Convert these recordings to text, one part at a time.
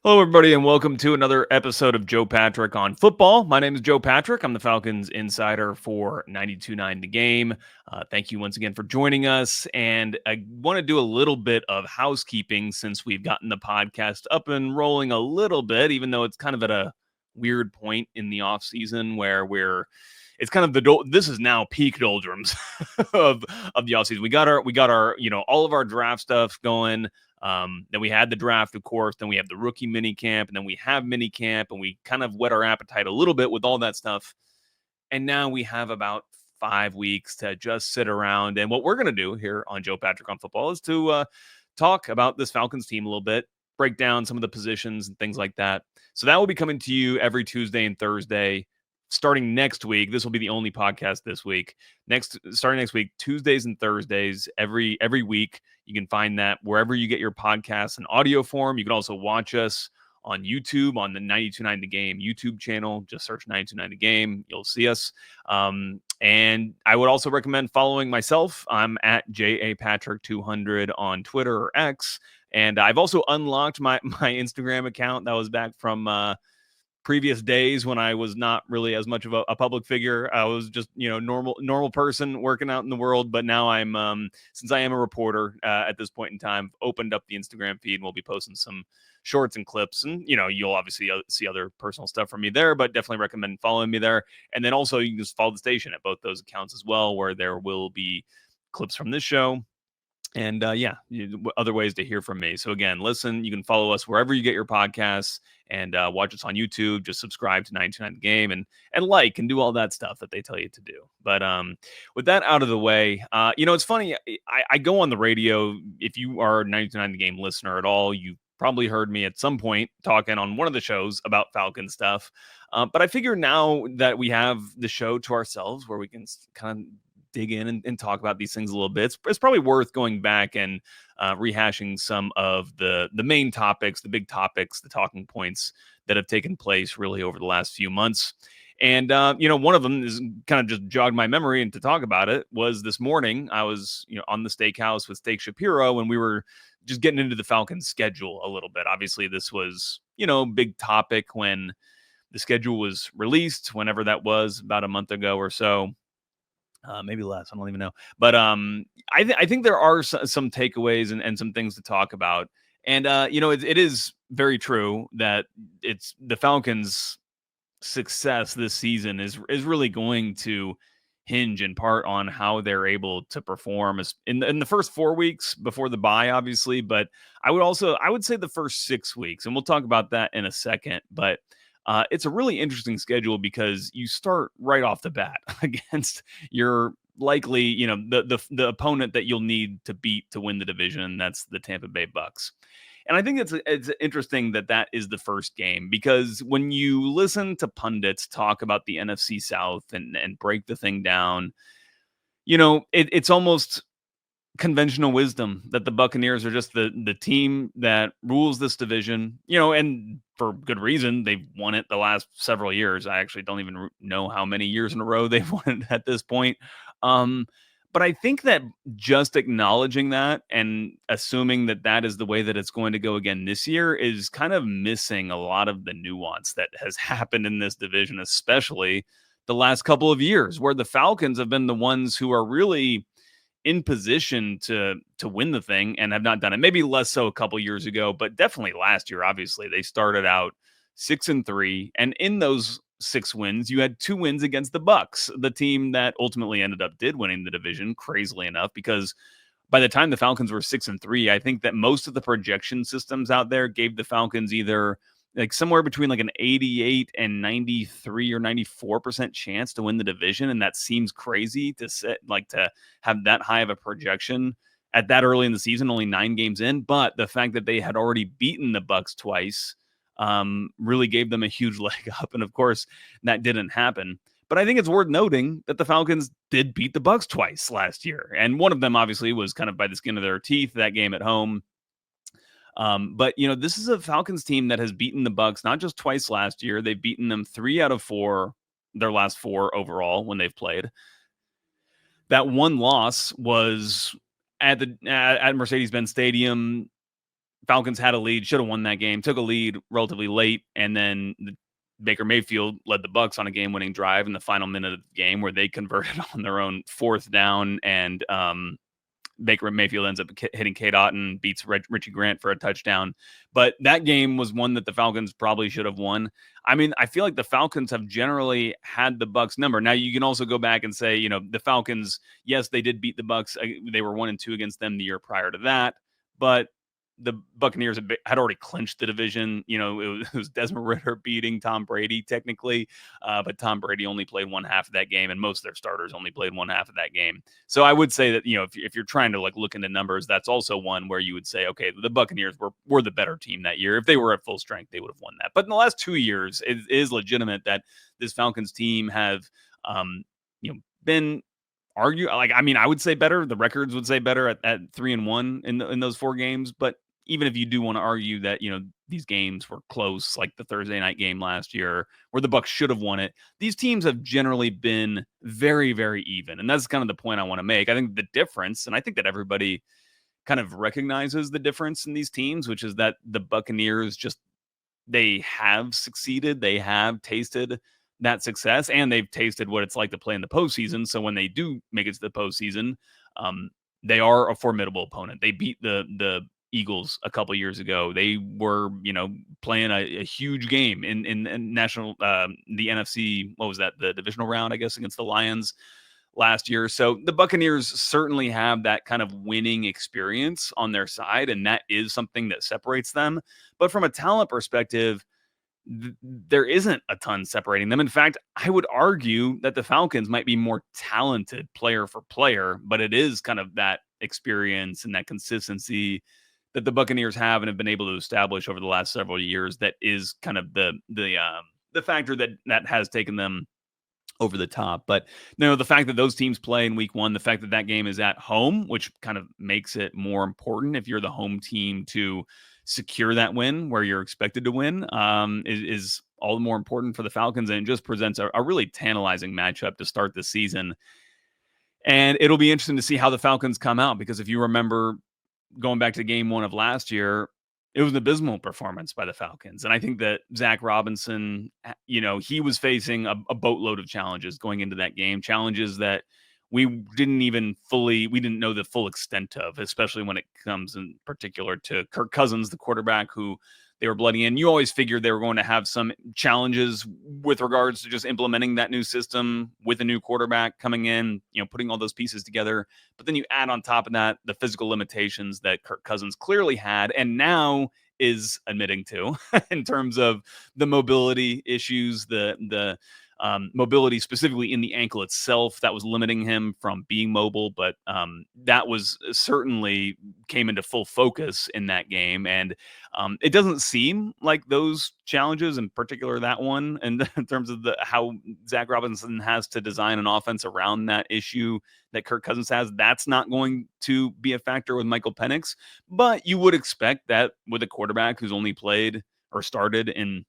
Hello, everybody, and welcome to another episode of Joe Patrick on football. My name is Joe Patrick. I'm the Falcons insider for 92.9 The Game. Thank you once again for joining us. And I want to do a little bit of housekeeping since we've gotten the podcast up and rolling a little bit, even though it's kind of at a weird point in the off season where it's kind of this is now peak doldrums of the offseason. We got our all of our draft stuff going. Then we had the draft, of course. Then we have the rookie mini camp, and then we have mini camp, and we kind of whet our appetite a little bit with all that stuff. And now we have about 5 weeks to just sit around. And what we're going to do here on Joe Patrick on Football is to talk about this Falcons team a little bit, break down some of the positions and things like that. So that will be coming to you every Tuesday and Thursday. Starting next week, this will be the only podcast this week. Starting next week, Tuesdays and Thursdays, every week. You can find that wherever you get your podcasts in audio form. You can also watch us on YouTube on the 92.9 The Game YouTube channel. Just search 92.9 The Game. You'll see us. And I would also recommend following myself. I'm at JAPatrick200 on Twitter or X. And I've also unlocked my Instagram account that was back from previous days when I was not really as much of a public figure. I was just, normal person working out in the world. But now I'm, since I am a reporter at this point in time, opened up the Instagram feed and we'll be posting some shorts and clips. And, you'll obviously see other personal stuff from me there, but definitely recommend following me there. And then also you can just follow the station at both those accounts as well, where there will be clips from this show. And other ways to hear from me. So again, listen, you can follow us wherever you get your podcasts and watch us on YouTube. Just subscribe to 92.9 The Game and like and do all that stuff that they tell you to do. But with that out of the way, it's funny. I go on the radio. If you are a 92.9 The Game listener at all, you probably heard me at some point talking on one of the shows about Falcon stuff. But I figure now that we have the show to ourselves where we can kind of dig in and talk about these things a little bit, it's probably worth going back and rehashing some of the main topics, the big topics, the talking points that have taken place really over the last few months. And, one of them is kind of just jogged my memory, and to talk about it was this morning. I was, on the steakhouse with Steak Shapiro, and we were just getting into the Falcons schedule a little bit. Obviously, this was, big topic when the schedule was released, whenever that was, about a month ago or so. Maybe less. I don't even know. But I think there are some takeaways and some things to talk about. And, it is very true that it's the Falcons' success this season is really going to hinge in part on how they're able to perform in the first 4 weeks before the bye, obviously. But I would say the first 6 weeks, and we'll talk about that in a second. But it's a really interesting schedule because you start right off the bat against your likely, the opponent that you'll need to beat to win the division. That's the Tampa Bay Bucks. And I think it's interesting that is the first game, because when you listen to pundits talk about the NFC South and break the thing down, it's almost conventional wisdom that the Buccaneers are just the team that rules this division, and for good reason. They've won it the last several years. I actually don't even know how many years in a row they've won it at this point. But I think that just acknowledging that and assuming that is the way that it's going to go again this year is kind of missing a lot of the nuance that has happened in this division, especially the last couple of years, where the Falcons have been the ones who are really in position to win the thing and have not done it. Maybe less so a couple years ago, but definitely last year. Obviously, they started out 6-3, and in those 6 wins, you had 2 wins against the Bucks, the team that ultimately did winning the division, crazily enough, because by the time the Falcons were 6-3, I think that most of the projection systems out there gave the Falcons either like somewhere between like an 88 and 93 or 94% chance to win the division. And that seems crazy to have that high of a projection at that early in the season, only 9 games in. But the fact that they had already beaten the Bucks twice really gave them a huge leg up. And of course, that didn't happen. But I think it's worth noting that the Falcons did beat the Bucks twice last year. And one of them obviously was kind of by the skin of their teeth, that game at home. But this is a Falcons team that has beaten the Bucks not just twice last year. They've beaten them 3 out of 4, their last 4 overall when they've played. That one loss was at Mercedes-Benz Stadium Falcons had a lead, should have won that game, took a lead relatively late, and then Baker Mayfield led the Bucs on a game-winning drive in the final minute of the game where they converted on their own fourth down, and Baker Mayfield ends up hitting Kate Otten, beats Richie Grant for a touchdown. But that game was one that the Falcons probably should have won. I mean, I feel like the Falcons have generally had the Bucs number. Now, you can also go back and say, the Falcons, yes, they did beat the Bucs. They were 1-2 against them the year prior to that. But the Buccaneers had already clinched the division. It was Desmond Ridder beating Tom Brady technically, but Tom Brady only played one half of that game, and most of their starters only played one half of that game. So I would say that if you're trying to look into numbers, that's also one where you would say, okay, the Buccaneers were the better team that year. If they were at full strength, they would have won that. But in the last 2 years, it is legitimate that this Falcons team have been I would say better. The records would say better at 3-1 in those 4 games, but even if you do want to argue that, these games were close, like the Thursday night game last year where the Bucs should have won it, these teams have generally been very, very even. And that's kind of the point I want to make. I think the difference, and I think that everybody kind of recognizes the difference in these teams, which is that the Buccaneers they have succeeded. They have tasted that success, and they've tasted what it's like to play in the postseason. So when they do make it to the postseason, they are a formidable opponent. They beat the Eagles a couple years ago. They were, playing a huge game in national, the NFC. What was that? The divisional round, I guess, against the Lions last year. So the Buccaneers certainly have that kind of winning experience on their side, and that is something that separates them. But from a talent perspective, there isn't a ton separating them. In fact, I would argue that the Falcons might be more talented player for player, but it is kind of that experience and that consistency that the Buccaneers have and have been able to establish over the last several years that is kind of the factor that has taken them over the top. But the fact that those teams play in week 1, the fact that that game is at home, which kind of makes it more important if you're the home team to secure that win where you're expected to win, is all the more important for the Falcons. And it just presents a really tantalizing matchup to start the season. And it'll be interesting to see how the Falcons come out, because if you remember going back to game 1 of last year, it was an abysmal performance by the Falcons. And I think that Zach Robinson, he was facing a boatload of challenges going into that game, challenges that we didn't know the full extent of, especially when it comes in particular to Kirk Cousins, the quarterback who they were blooding in. You always figured they were going to have some challenges with regards to just implementing that new system with a new quarterback coming in, putting all those pieces together. But then you add on top of that the physical limitations that Kirk Cousins clearly had and now is admitting to in terms of the mobility issues, the mobility specifically in the ankle itself that was limiting him from being mobile. But that was certainly came into full focus in that game. And it doesn't seem like those challenges, in particular that one, and in terms of how Zach Robinson has to design an offense around that issue that Kirk Cousins has, that's not going to be a factor with Michael Penix. But you would expect that with a quarterback who's only played or started in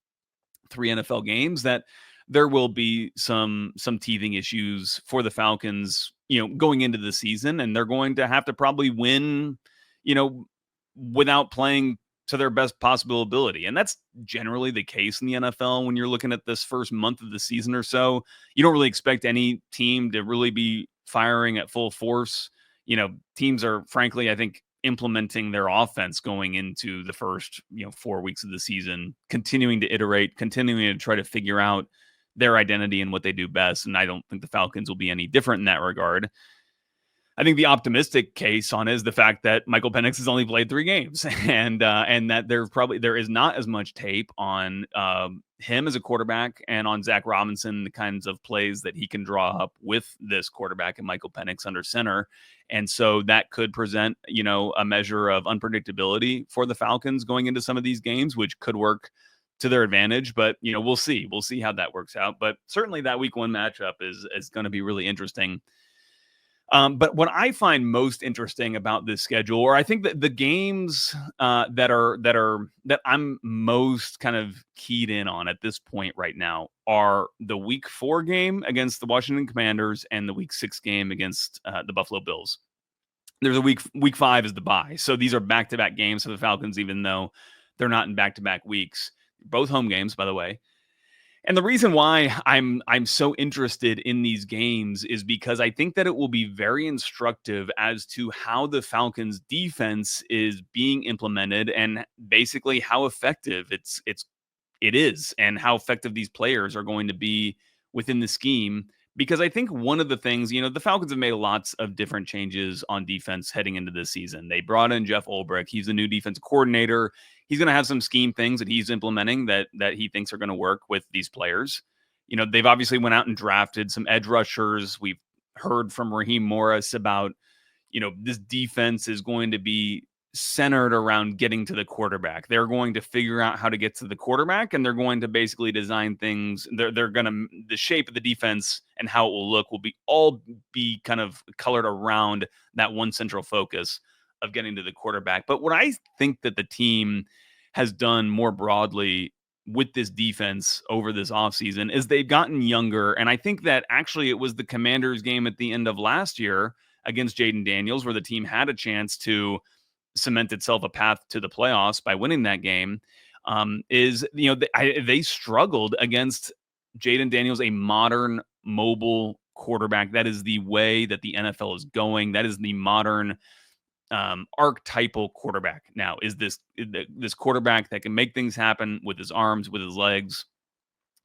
3 NFL games, that there will be some teething issues for the Falcons, going into the season, and they're going to have to probably win, without playing to their best possible ability. And that's generally the case in the NFL when you're looking at this first month of the season or so. You don't really expect any team to really be firing at full force. Teams are, frankly, I think, implementing their offense going into the first, 4 weeks of the season, continuing to iterate, continuing to try to figure out their identity and what they do best. And I don't think the Falcons will be any different in that regard. I think the optimistic case on it is the fact that Michael Penix has only played 3 games, and that there is not as much tape on him as a quarterback and on Zach Robinson, the kinds of plays that he can draw up with this quarterback and Michael Penix under center. And so that could present, a measure of unpredictability for the Falcons going into some of these games, which could work to their advantage. But, we'll see. We'll see how that works out. But certainly that week 1 matchup is going to be really interesting. But what I find most interesting about this schedule, or I think that the games that I'm most kind of keyed in on at this point right now are the week 4 game against the Washington Commanders and the week 6 game against the Buffalo Bills. There's a week 5 is the bye. So these are back-to-back games for the Falcons, even though they're not in back-to-back weeks. Both home games, by the way. And the reason why I'm so interested in these games is because I think that it will be very instructive as to how the Falcons defense is being implemented and basically how effective it is and how effective these players are going to be within the scheme. Because I think one of the things, the Falcons have made lots of different changes on defense heading into this season. They brought in Jeff Ulbrich. He's the new defensive coordinator. He's going to have some scheme things that he's implementing that he thinks are going to work with these players. They've obviously went out and drafted some edge rushers. We've heard from Raheem Morris about, this defense is going to be centered around getting to the quarterback. They're going to figure out how to get to the quarterback, and they're going to basically design things. They're going to, the shape of the defense and how it will look will be kind of colored around that one central focus of getting to the quarterback. But what I think that the team has done more broadly with this defense over this offseason is they've gotten younger. And I think that actually it was the Commanders game at the end of last year against Jaden Daniels where the team had a chance to cement itself a path to the playoffs by winning that game. They struggled against Jaden Daniels, a modern mobile quarterback. That is the way that the NFL is going. That is the modern archetypal quarterback now, is this quarterback that can make things happen with his arms, with his legs.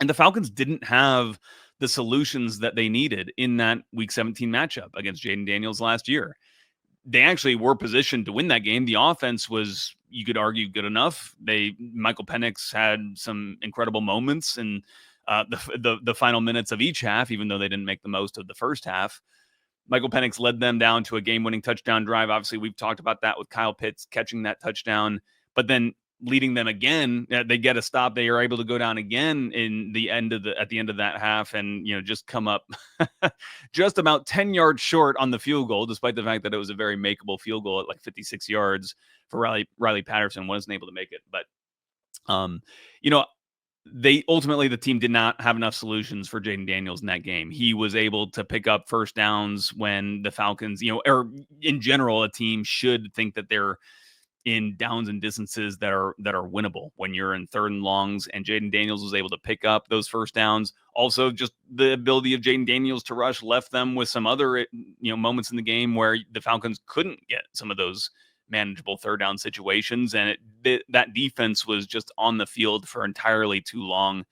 And the Falcons didn't have the solutions that they needed in that week 17 matchup against Jaden Daniels last year. They actually were positioned to win that game. The offense was, you could argue, good enough. Michael Penix had some incredible moments in the final minutes of each half, even though they didn't make the most of the first half. Michael Penix led them down to a game-winning touchdown drive. Obviously, we've talked about that with Kyle Pitts catching that touchdown, but then leading them again. They get a stop. They are able to go down again at the end of that half, and just come up just about 10 yards short on the field goal, despite the fact that it was a very makeable field goal at like 56 yards for Riley Patterson. Wasn't able to make it, but the team did not have enough solutions for Jaden Daniels in that game. He was able to pick up first downs when the Falcons, or in general, a team should think that they're in downs and distances that are winnable when you're in third and longs, and Jaden Daniels was able to pick up those first downs. Also, just the ability of Jaden Daniels to rush left them with some other, moments in the game where the Falcons couldn't get some of those manageable third down situations, and that defense was just on the field for entirely too long.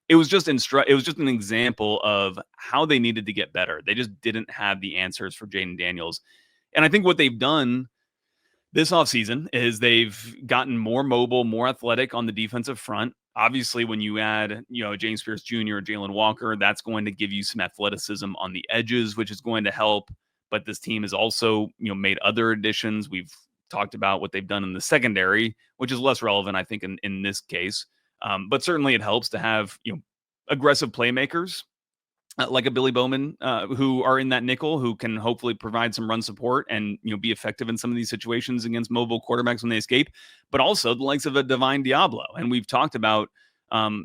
It was just an example of how they needed to get better. They just didn't have the answers for Jaden Daniels. And I think what they've done this offseason is they've gotten more mobile, more athletic on the defensive front. Obviously, when you add, James Pierce Jr. or Jalen Walker, that's going to give you some athleticism on the edges, which is going to help. But this team has also, made other additions. We've talked about what they've done in the secondary, which is less relevant, I think, in this case. But certainly it helps to have, aggressive playmakers like a Billy Bowman, who are in that nickel, who can hopefully provide some run support and, be effective in some of these situations against mobile quarterbacks when they escape, but also the likes of a Divine Diablo. And we've talked about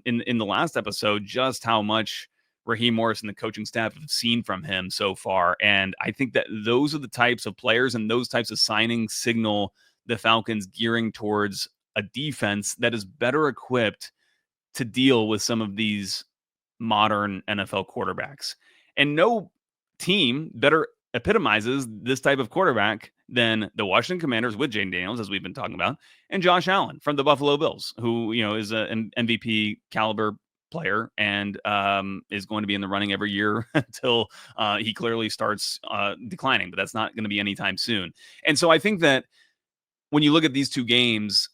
in the last episode just how much Raheem Morris and the coaching staff have seen from him so far. And I think that those are the types of players and those types of signings signal the Falcons gearing towards a defense that is better equipped to deal with some of these modern NFL quarterbacks. And no team better epitomizes this type of quarterback than the Washington Commanders with Jaden Daniels, as we've been talking about, and Josh Allen from the Buffalo Bills, who, is an MVP caliber player and is going to be in the running every year until he clearly starts declining, but that's not going to be anytime soon. And so I think that when you look at these two games,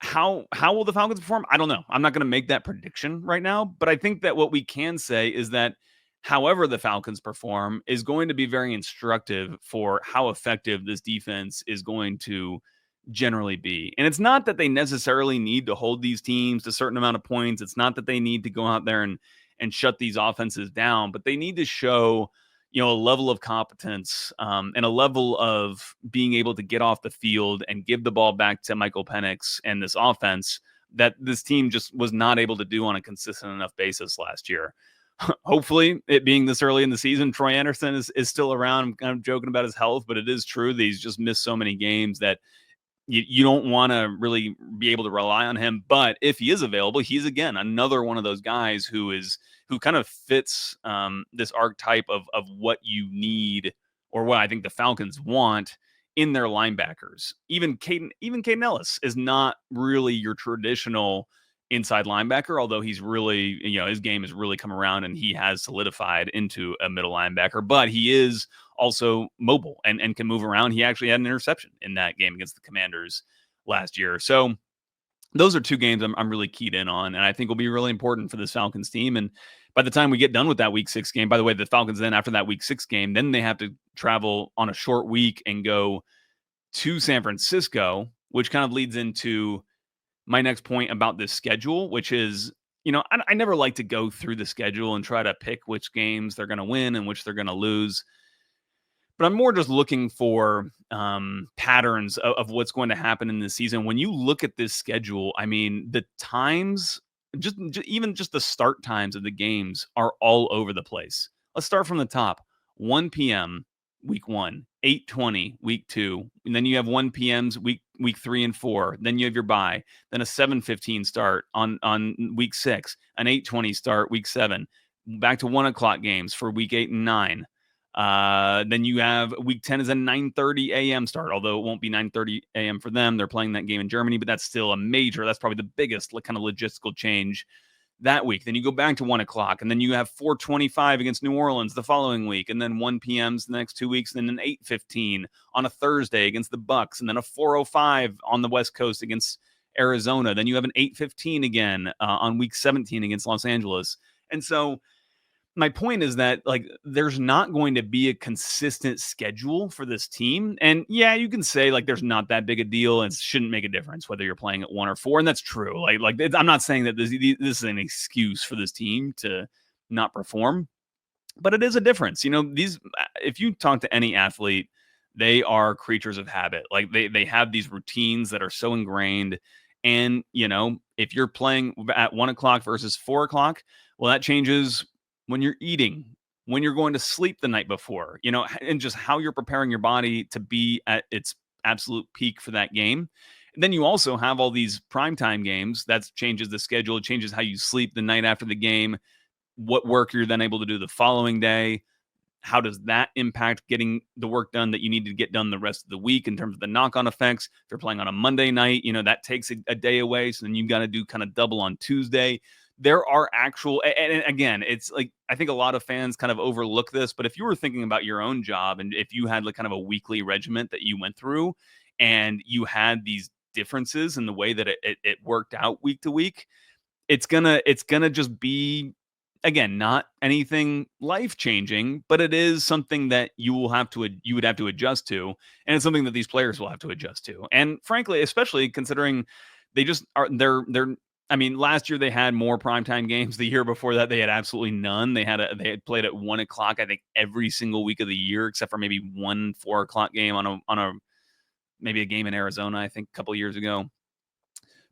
how will the Falcons perform? I don't know. I'm not going to make that prediction right now, but I think that what we can say is that however the Falcons perform is going to be very instructive for how effective this defense is going to generally be. And it's not that they necessarily need to hold these teams to a certain amount of points. It's not that they need to go out there and shut these offenses down, but they need to show, a level of competence and a level of being able to get off the field and give the ball back to Michael Penix and this offense that this team just was not able to do on a consistent enough basis last year. hopefully, it being this early in the season, Troy Anderson is still around. I'm kind of joking about his health, but it is true that he's just missed so many games that you don't want to really be able to rely on him. But if he is available, he's again another one of those guys who kind of fits this archetype of what you need, or what I think the Falcons want in their linebackers. Caden Ellis is not really your traditional inside linebacker, although he's really, his game has really come around and he has solidified into a middle linebacker, but he is also mobile and can move around. He actually had an interception in that game against the Commanders last year. So those are two games I'm really keyed in on, and I think will be really important for this Falcons team. And by the time we get done with that Week 6 game, by the way, the Falcons then after that Week 6 game, then they have to travel on a short week and go to San Francisco, which kind of leads into my next point about this schedule, which is, I never like to go through the schedule and try to pick which games they're going to win and which they're going to lose. But I'm more just looking for patterns of what's going to happen in the season. When you look at this schedule, I mean, the times, even just the start times of the games are all over the place. Let's start from the top. 1 p.m. week 1, 8:20 week 2, and then you have 1 p.m.'s week 3 and 4. Then you have your bye. Then a 7:15 start on week 6, an 8:20 start week 7. Back to 1 o'clock games for week 8 and 9. Then you have week 10 is a 9:30 a.m. start, although it won't be 9:30 a.m. for them. They're playing that game in Germany, but that's still that's probably the biggest kind of logistical change that week. Then you go back to 1 o'clock, and then you have 4:25 against New Orleans the following week, and then 1 p.m.'s the next 2 weeks, and then an 8:15 on a Thursday against the Bucs, and then a 4:05 on the West Coast against Arizona. Then you have an 8:15 again on week 17 against Los Angeles. And so my point is that, like, there's not going to be a consistent schedule for this team. And yeah, you can say like there's not that big a deal and it shouldn't make a difference whether you're playing at 1 or 4, and that's true. I'm not saying that this is an excuse for this team to not perform, but it is a difference. If you talk to any athlete, they are creatures of habit. Like they have these routines that are so ingrained. And if you're playing at 1 o'clock versus 4 o'clock, well, that changes when you're eating, when you're going to sleep the night before, and just how you're preparing your body to be at its absolute peak for that game. And then you also have all these primetime games. That changes the schedule. It changes how you sleep the night after the game, what work you're then able to do the following day. How does that impact getting the work done that you need to get done the rest of the week in terms of the knock-on effects? If you're playing on a Monday night, that takes a day away. So then you've got to do kind of double on Tuesday. There are and again, it's like, I think a lot of fans kind of overlook this, but if you were thinking about your own job and if you had like kind of a weekly regiment that you went through and you had these differences in the way that it worked out week to week, it's gonna just be, again, not anything life changing, but it is something that you would have to adjust to, and it's something that these players will have to adjust to. And frankly, especially considering they just are they're I mean, last year they had more primetime games. The year before that, they had absolutely none. They had played at 1 o'clock, I think, every single week of the year, except for maybe 1 4 o'clock game on a maybe a game in Arizona, I think, a couple of years ago.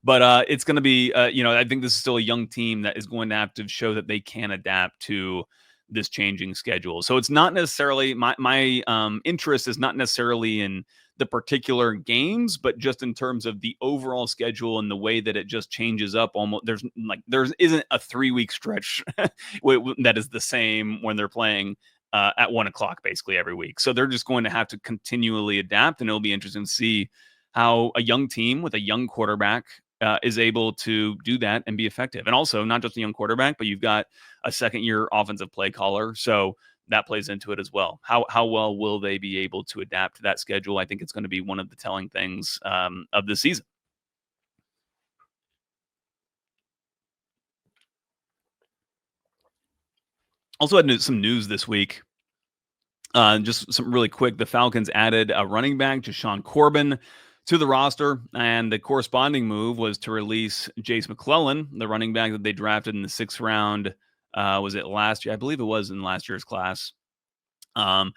But it's going to be, I think this is still a young team that is going to have to show that they can adapt to this changing schedule. So it's not necessarily my interest is not necessarily in the particular games, but just in terms of the overall schedule and the way that it just changes up. Almost there isn't a 3-week stretch that is the same when they're playing at 1 o'clock basically every week. So they're just going to have to continually adapt, and it'll be interesting to see how a young team with a young quarterback is able to do that and be effective. And also not just a young quarterback, but you've got a second-year offensive play caller. So that plays into it as well. How well will they be able to adapt to that schedule? I think it's going to be one of the telling things of the season. Also had some news this week. Just some really quick. The Falcons added a running back, Jashaun Corbin, to the roster, and the corresponding move was to release Jace McClellan, the running back that they drafted in the 6th round. Was it last year? I believe it was in last year's class. Hard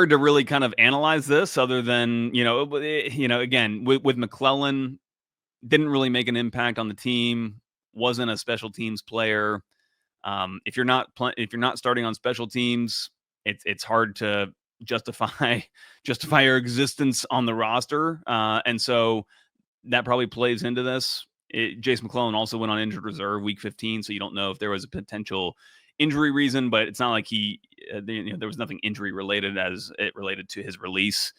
to really kind of analyze this other than, again, with McClellan, didn't really make an impact on the team, wasn't a special teams player. If you're not starting on special teams, it's hard to justify justify your existence on the roster, and so that probably plays into this. Jason McClellan also went on injured reserve week 15, so you don't know if there was a potential injury reason, but it's not like there was nothing injury related as it related to his release.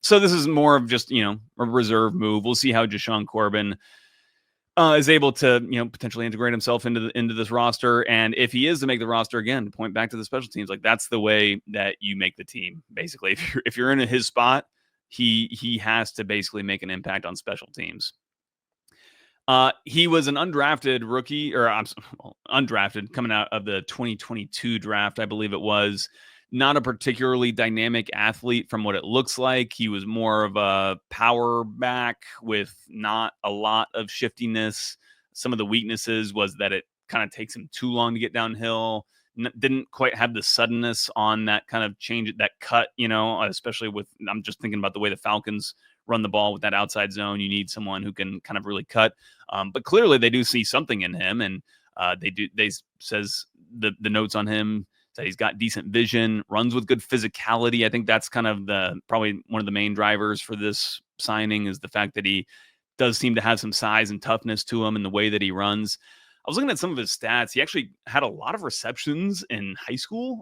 So this is more of just a reserve move. We'll see how Jashaun Corbin is able to potentially integrate himself into this roster, and if he is to make the roster again, to point back to the special teams, like that's the way that you make the team. Basically, if you're in his spot, he has to basically make an impact on special teams. He was an undrafted rookie, or undrafted coming out of the 2022 draft, I believe it was. Not a particularly dynamic athlete from what it looks like. He was more of a power back with not a lot of shiftiness. Some of the weaknesses was that it kind of takes him too long to get downhill. Didn't quite have the suddenness on that kind of change, that cut, especially with, I'm just thinking about the way the Falcons run the ball with that outside zone. You need someone who can kind of really cut. But clearly they do see something in him, and they says the notes on him that he's got decent vision, runs with good physicality. I think that's kind of probably one of the main drivers for this signing, is the fact that he does seem to have some size and toughness to him in the way that he runs. I was looking at some of his stats. He actually had a lot of receptions in high school.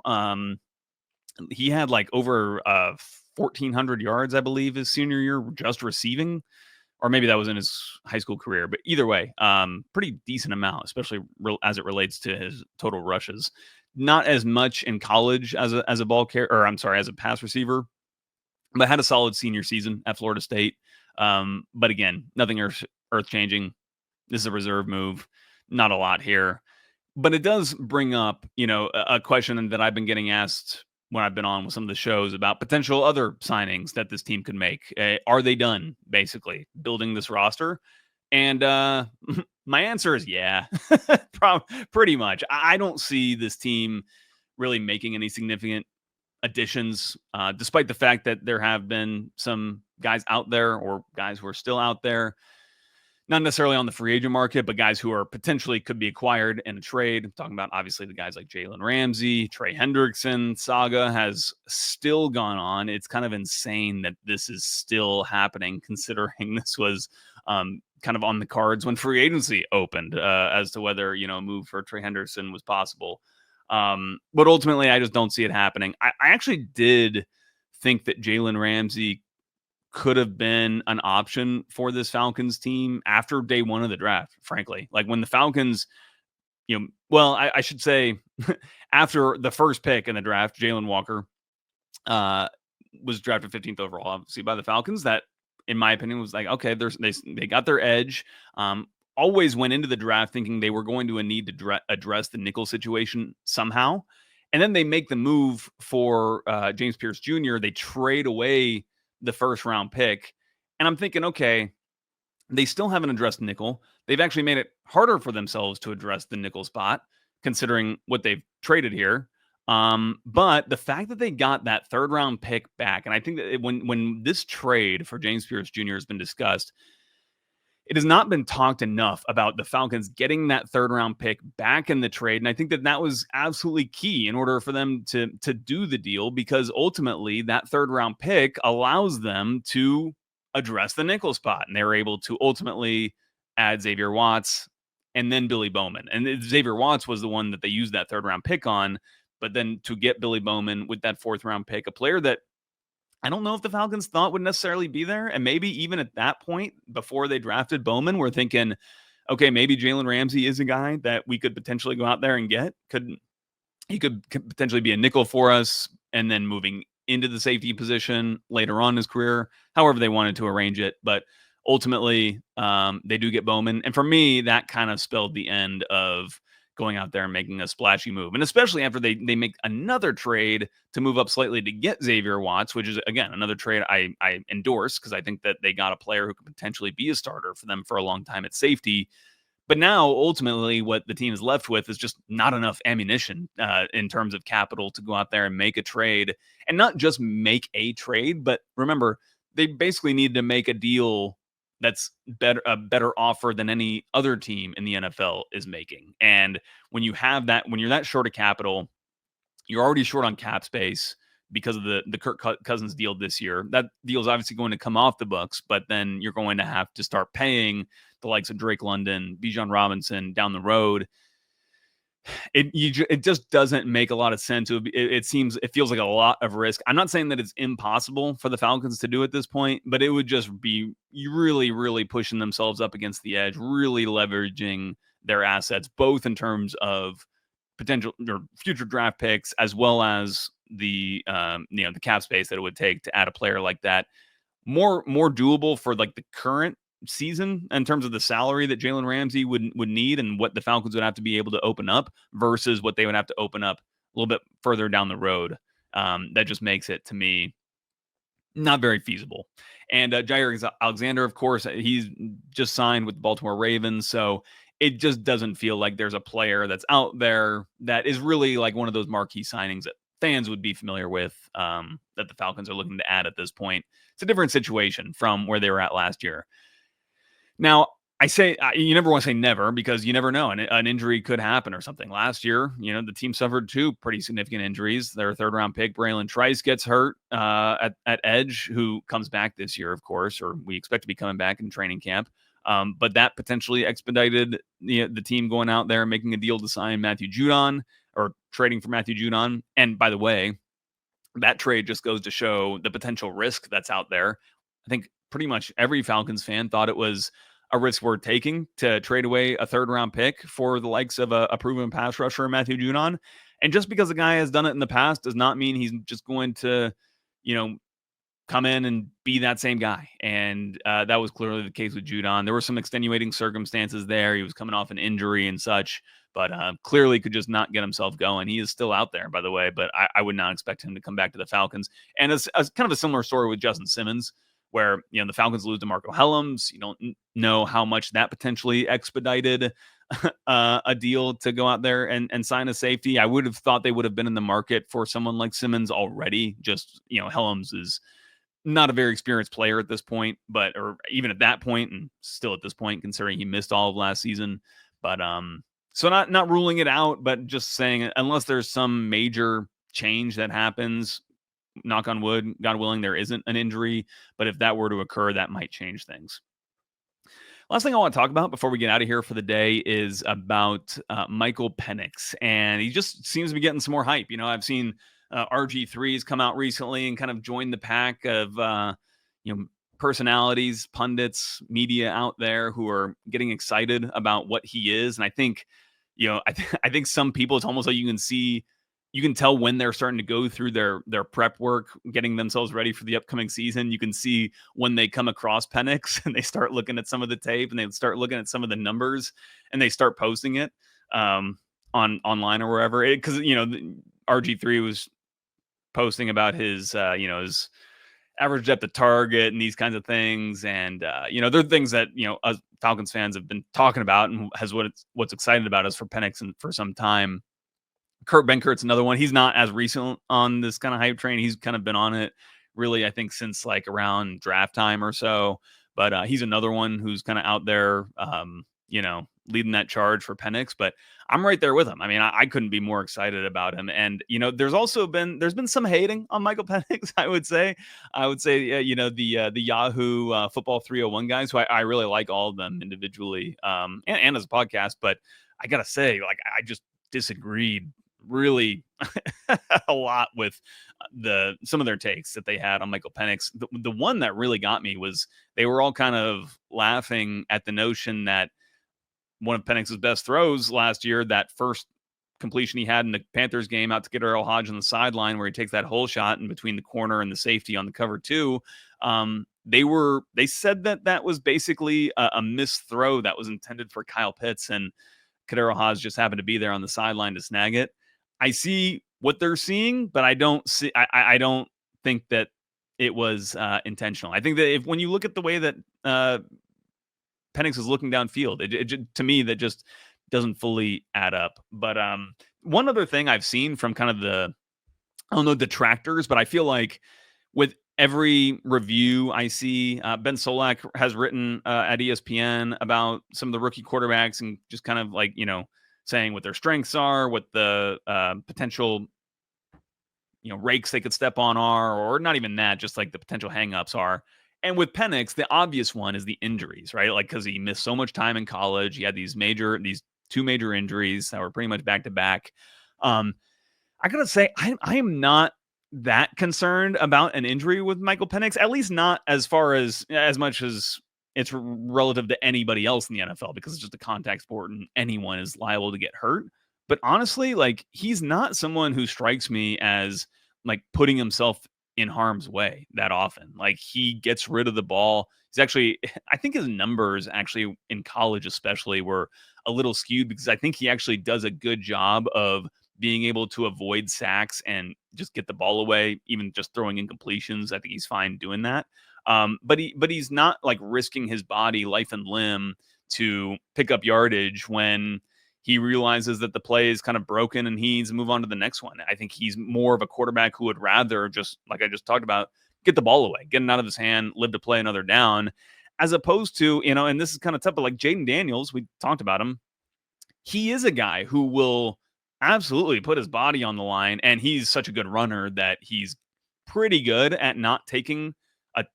He had like over 1,400 yards, I believe, his senior year, just receiving, or maybe that was in his high school career. But either way, pretty decent amount, especially as it relates to his total rushes. Not as much in college as a ball carrier, or I'm sorry, as a pass receiver, but had a solid senior season at Florida State. But again, nothing earth changing. This is a reserve move. Not a lot here, but it does bring up, a question that I've been getting asked when I've been on with some of the shows about potential other signings that this team could make. Are they done basically building this roster? And my answer is yeah, pretty much. I don't see this team really making any significant additions, despite the fact that there have been some guys out there, or guys who are still out there, not necessarily on the free agent market, but guys who are potentially could be acquired in a trade. I'm talking about obviously the guys like Jalen Ramsey, Trey Hendrickson. Saga has still gone on. It's kind of insane that this is still happening, considering this was kind of on the cards when free agency opened, as to whether, a move for Trey Hendrickson was possible. But ultimately, I just don't see it happening. I actually did think that Jalen Ramsey could have been an option for this Falcons team after day one of the draft, frankly. Like when the Falcons, I should say after the first pick in the draft, Jalen Walker was drafted 15th overall, obviously, by the Falcons. That, in my opinion, was like, okay, they got their edge. Always went into the draft thinking they were going to need to address the nickel situation somehow. And then they make the move for James Pierce Jr. They trade away the first round pick. And I'm thinking, okay, they still haven't addressed nickel. They've actually made it harder for themselves to address the nickel spot, considering what they've traded here. But the fact that they got that third round pick back, and I think that when this trade for James Pierce Jr. has been discussed, it has not been talked enough about the Falcons getting that third round pick back in the trade. And I think that was absolutely key in order for them to do the deal, because ultimately that third round pick allows them to address the nickel spot. And they were able to ultimately add Xavier Watts and then Billy Bowman. And Xavier Watts was the one that they used that third round pick on. But then to get Billy Bowman with that fourth round pick, a player that I don't know if the Falcons thought would necessarily be there. And maybe even at that point, before they drafted Bowman, we're thinking, okay, maybe Jalen Ramsey is a guy that we could potentially go out there and get. He could potentially be a nickel for us, and then moving into the safety position later on in his career, however they wanted to arrange it. But ultimately, they do get Bowman. And for me, that kind of spelled the end of going out there and making a splashy move. And especially after they make another trade to move up slightly to get Xavier Watts, which is, again, another trade I endorse, because I think that they got a player who could potentially be a starter for them for a long time at safety. But now, ultimately, what the team is left with is just not enough ammunition in terms of capital to go out there and make a trade. And not just make a trade, but remember, they basically needed to make a deal that's a better offer than any other team in the NFL is making. And when you have that, when you're that short of capital, you're already short on cap space because of the Kirk Cousins deal this year. That deal is obviously going to come off the books, but then you're going to have to start paying the likes of Drake London, Bijan Robinson down the road. It just doesn't make a lot of sense. It feels like a lot of risk. I'm not saying that it's impossible for the Falcons to do at this point, but it would just be really pushing themselves up against the edge, really leveraging their assets, both in terms of potential or future draft picks, as well as the cap space that it would take to add a player like that. More doable for like the current season in terms of the salary that Jalen Ramsey would need and what the Falcons would have to be able to open up versus what they would have to open up a little bit further down the road. That just makes it, to me, not very feasible. And Jair Alexander, of course, he's just signed with the Baltimore Ravens, so it just doesn't feel like there's a player that's out there that is really like one of those marquee signings that fans would be familiar with, that the Falcons are looking to add at this point. It's a different situation from where they were at last year. Now, I say you never want to say never because you never know. An injury could happen or something. Last year, the team suffered 2 pretty significant injuries. Their 3rd-round pick, Braylon Trice, gets hurt at edge, who comes back this year, of course, or we expect to be coming back in training camp. But that potentially expedited the team going out there and making a deal to sign Matthew Judon, or trading for Matthew Judon. And by the way, that trade just goes to show the potential risk that's out there. I think pretty much every Falcons fan thought it was a risk worth taking to trade away a 3rd-round pick for the likes of a proven pass rusher, Matthew Judon. And just because a guy has done it in the past does not mean he's just going to, come in and be that same guy. And that was clearly the case with Judon. There were some extenuating circumstances there. He was coming off an injury and such, but clearly could just not get himself going. He is still out there, by the way, but I would not expect him to come back to the Falcons. And it's kind of a similar story with Justin Simmons, where the Falcons lose to Marco Helms. You don't know how much that potentially expedited a deal to go out there and sign a safety. I would have thought they would have been in the market for someone like Simmons already. Just Helms is not a very experienced player at this point, or even at that point, and still at this point, considering he missed all of last season. But so not ruling it out, but just saying, unless there's some major change that happens, knock on wood, God willing, there isn't an injury. But if that were to occur, that might change things. Last thing I want to talk about before we get out of here for the day is about Michael Penix. And he just seems to be getting some more hype. I've seen RG3's come out recently and kind of joined the pack of, personalities, pundits, media out there who are getting excited about what he is. And I think, I think some people, it's almost like you can tell when they're starting to go through their prep work, getting themselves ready for the upcoming season. You can see when they come across Penix and they start looking at some of the tape and they start looking at some of the numbers and they start posting it online or wherever. Because RG3 was posting about his his average depth of target and these kinds of things, and they're things that us Falcons fans have been talking about and what's excited about us for Penix and for some time. Kurt Benkert's another one. He's not as recent on this kind of hype train. He's kind of been on it really, I think, since like around draft time or so. But he's another one who's kind of out there, leading that charge for Penix. But I'm right there with him. I mean, I couldn't be more excited about him. And there's been some hating on Michael Penix. I would say, the Yahoo Football 301 guys, who I really like all of them individually, and as a podcast. But I gotta say, like, I just disagreed really a lot with some of their takes that they had on Michael Penix. The one that really got me was they were all kind of laughing at the notion that one of Penix's best throws last year, that first completion he had in the Panthers game out to get Earl Hodge on the sideline, where he takes that hole shot in between the corner and the safety on the cover 2. They said that was basically a missed throw that was intended for Kyle Pitts, and Kadero Hodge just happened to be there on the sideline to snag it. I see what they're seeing, but I don't think that it was intentional. I think that when you look at the way that Penix is looking downfield, to me, that just doesn't fully add up. But one other thing I've seen from kind of the, I don't know, detractors, but I feel like with every review I see, Ben Solak has written at ESPN about some of the rookie quarterbacks and just kind of like, saying what their strengths are, what the potential, rakes they could step on are, or not even that, just like the potential hangups are. And with Penix, the obvious one is the injuries, right? Like, because he missed so much time in college, he had these two major injuries that were pretty much back to back. I gotta say, I am not that concerned about an injury with Michael Penix, at least not as much as it's relative to anybody else in the NFL, because it's just a contact sport and anyone is liable to get hurt. But honestly, like, he's not someone who strikes me as like putting himself in harm's way that often. Like, he gets rid of the ball. He's actually, I think his numbers actually in college especially were a little skewed, because I think he actually does a good job of being able to avoid sacks and just get the ball away, even just throwing incompletions. I think he's fine doing that. But he's not like risking his body, life and limb, to pick up yardage when he realizes that the play is kind of broken and he needs to move on to the next one. I think he's more of a quarterback who would rather, just like I just talked about, get the ball away, get it out of his hand, live to play another down, as opposed to, and this is kind of tough, but like Jaden Daniels, we talked about him. He is a guy who will absolutely put his body on the line, and he's such a good runner that he's pretty good at not taking a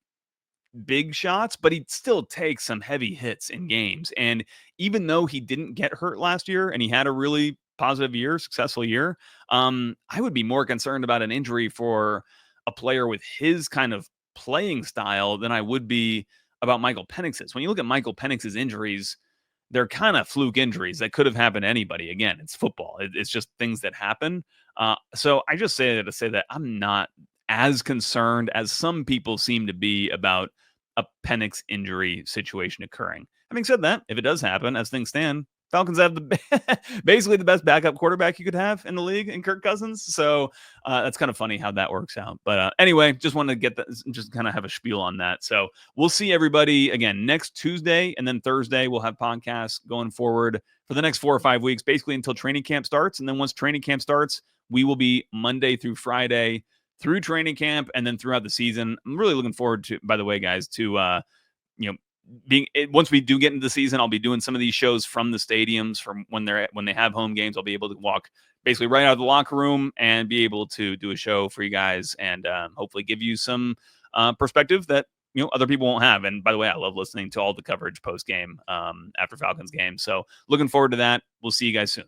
big shots, but he still takes some heavy hits in games. And even though he didn't get hurt last year and he had a really positive year, successful year, I would be more concerned about an injury for a player with his kind of playing style than I would be about Michael Penix's. When you look at Michael Penix's injuries, they're kind of fluke injuries that could have happened to anybody. Again, it's football. It's just things that happen. So I just say that to say that I'm not as concerned as some people seem to be about a Penix injury situation occurring. Having said that, if it does happen, as things stand, Falcons have basically the best backup quarterback you could have in the league in Kirk Cousins. So that's kind of funny how that works out. But anyway, just wanted to get that, just kind of have a spiel on that. So we'll see everybody again next Tuesday, and then Thursday we'll have podcasts going forward for the next 4 or 5 weeks, basically until training camp starts. And then once training camp starts, we will be Monday through Friday through training camp and then throughout the season. I'm really looking forward to, by the way, guys, to once we do get into the season, I'll be doing some of these shows from the stadiums from when they have home games. I'll be able to walk basically right out of the locker room and be able to do a show for you guys and hopefully give you some perspective that other people won't have. And by the way, I love listening to all the coverage post game after Falcons game. So looking forward to that. We'll see you guys soon.